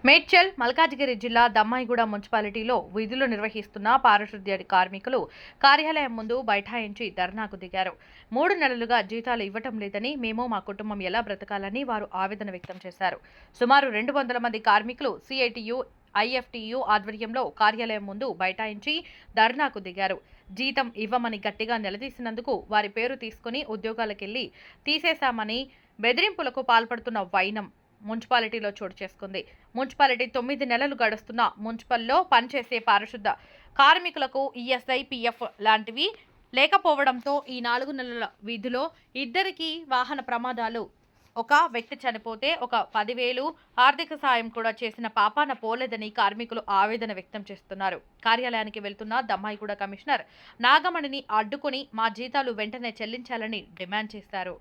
మేడ్చల్ మల్కాజిగిరి జిల్లా దమ్మాయిగూడ మున్సిపాలిటీలో విధులు నిర్వహిస్తున్న పారిశుద్ధ్య కార్మికులు కార్యాలయం ముందు బైఠాయించి ధర్నాకు దిగారు. 3 నెలలుగా జీతాలు ఇవ్వటం లేదని, మేము మా కుటుంబం ఎలా బ్రతకాలని వారు ఆవేదన వ్యక్తం చేశారు. సుమారు 200 మంది కార్మికులు సిఐటియు, ఐఎఫ్టియు ఆధ్వర్యంలో కార్యాలయం ముందు బైఠాయించి ధర్నాకు దిగారు. జీతం ఇవ్వమని గట్టిగా నిలదీసినందుకు వారి పేరు తీసుకుని ఉద్యోగాలకెళ్లి తీసేశామని బెదిరింపులకు పాల్పడుతున్న వైనం మున్సిపాలిటీలో చోటు చేసుకుంది. మున్సిపాలిటీ 9 నెలలు గడుస్తున్న మున్సిపల్లో పనిచేసే పారిశుద్ధ కార్మికులకు ఈఎస్ఐ, పిఎఫ్ లాంటివి లేకపోవడంతో ఈ 4 నెలల విధిలో ఇద్దరికి వాహన ప్రమాదాలు, ఒక వ్యక్తి చనిపోతే ఒక 10,000 ఆర్థిక సాయం కూడా చేసిన పాపాన పోలేదని కార్మికులు ఆవేదన వ్యక్తం చేస్తున్నారు. కార్యాలయానికి వెళ్తున్న దమ్మాయిగూడ కమిషనర్ నాగమణిని అడ్డుకుని మా జీతాలు వెంటనే చెల్లించాలని డిమాండ్ చేశారు.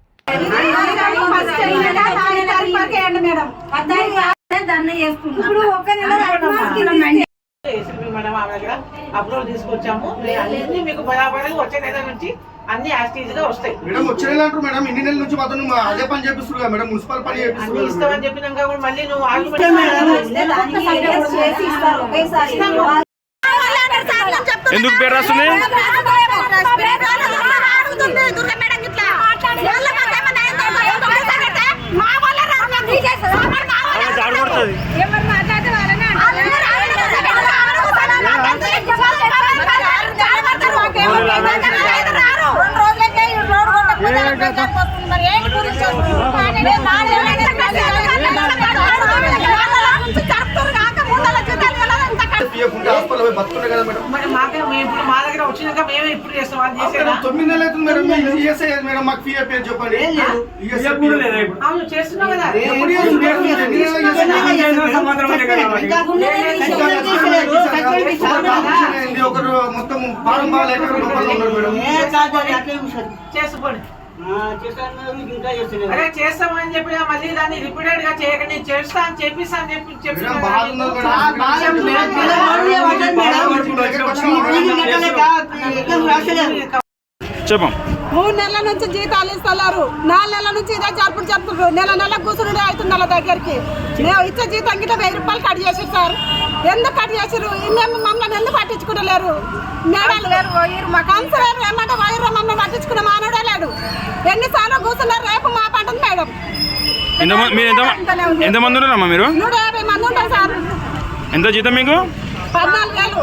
అప్రూవల్ తీసుకొచ్చాము, అన్ని మీకు బరాబర్ వచ్చే నెల నుంచి అన్ని యాక్టివ్ గా వస్తాయి. మేడం వచ్చే నెల అంటారు మేడం, ఇన్ని నెలల నుంచి మాత్రం అదే పని చేపిస్తున్నారు మేడం, మున్సిపల్ పని అన్ని ఇస్తామని చెప్పినాక కూడా మళ్ళీ నువ్వు ఎందుకు పేరు రాస్తుంది? మా దగ్గర వచ్చినాక మేమే ఇప్పుడు చేస్తాం. 9 నెలలు అవుతుంది మేడం, మేడం మాకు ఫీ పేరు చెప్పండి. అవును చేస్తున్నావు కదా, ఒకరు మొత్తం ఫారం చేసుకోండి. అదే చేస్తామని చెప్పి మళ్ళీ దాన్ని రిపీటెడ్ గా చేయకండి. చేస్తా అని చెప్పిస్తా అని చెప్పి చెప్పం. 3 నెలల నుంచి జీతాలు ఇస్తున్నారు, 4 నెలల నుంచి ఇదే జరుపుతున్నారు. నెల కూర్చుని అవుతుంది వాళ్ళ దగ్గరికి. మేము ఇచ్చే జీతం గిట్ట 1000 రూపాయలు కట్ చేసారు సార్. ఎందుకు కట్ చేసారు? మమ్మల్ని ఎందుకు పట్టించుకుంటలేరు? మా కన్సర్ ఏమంటే వైర్ మమ్మల్ని పట్టించుకున్న మానవుడే లేడు. ఎన్నిసార్లు కూర్చున్నారు? రేపు మా పంటది మేడం. ఎంతమంది ఉన్నారమ్మా మీరు? 150 మంది ఉంటారు సార్. ఎంత జీతం మీకు? 14,000.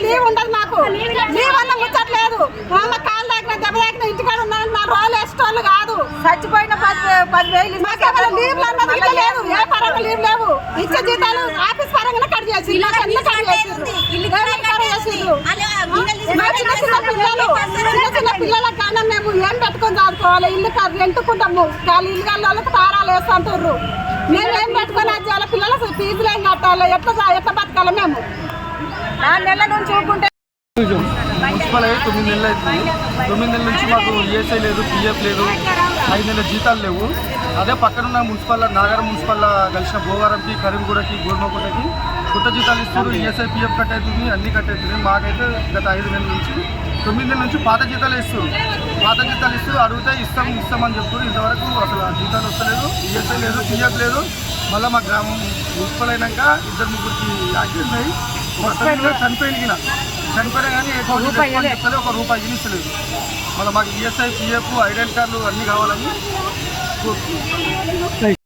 లీవ్ ఉండదు మాకు, లీవ్ అన్న ముచ్చట్లేదు. మా కాలు దాకిన దెబ్బ దాకిన ఇంటికాడ ఉన్నాను, 4 రోజులు వేసేటోళ్ళు కాదు. చచ్చిపోయిన 10,000 మాకేమైనా లీవ్లు అన్నది లేదు, ఏ పరంగా లీవ్ లేవు. ఇచ్చే జీతాలు ఆఫీస్ పరంగానే కట్ చేసి చిన్న పిల్లలకు కానీ మేము ఏం పెట్టుకొని చదువుకోవాలి? ఇల్లు రెంటుకుంటాము, వాళ్ళు ఇల్లు వాళ్ళకి తారాలు వేస్తుంటారు. మేము ఏం పెట్టుకొని అది వాళ్ళ పిల్లలు ఫీజులు ఏం కట్టాలి? ఎట్లా బతకాలి? మేము 4 నెలల నుంచి ఊరుకుంటే మున్సిపల్ 9 నెలలు అవుతుంది. 9 నెలల నుంచి మాకు ఈఎస్ఐ లేదు, పిఎఫ్ లేదు, 5 నెలల జీతాలు లేవు. అదే పక్కనున్న మున్సిపల్ నాగర్ మున్సిపల్ కలిసిన భోగారంకి, కరీంగూడకి, గోల్మకోటకి కొత్త జీతాలు ఇస్తారు. ఈఎస్ఐ, పిఎఫ్ కట్ అవుతుంది, అన్నీ కట్ అవుతుంది. మాకైతే గత 5 నెలల నుంచి 9 నెలల నుంచి పాత జీతాలు ఇస్తారు. పాత జీతాలు ఇస్తూ అడిగితే ఇస్తామని చెప్తారు. ఇంతవరకు అసలు ఆ జీతాలు వస్తలేదు, ఈఎస్ఐ లేదు, పిఎఫ్ లేదు. మళ్ళీ మా గ్రామం మున్సిపల్ అయినాక 2-3కి యాక్సిడెంట్ అయ్యి చనిపోయినా కానీ ₹1 రూపాయి ఇస్తలేదు. మళ్ళీ మాకు ఈఎస్ఐ, పిఎఫ్, ఐడెంటి కార్డులు అన్నీ కావాలని కోరుతున్నాం.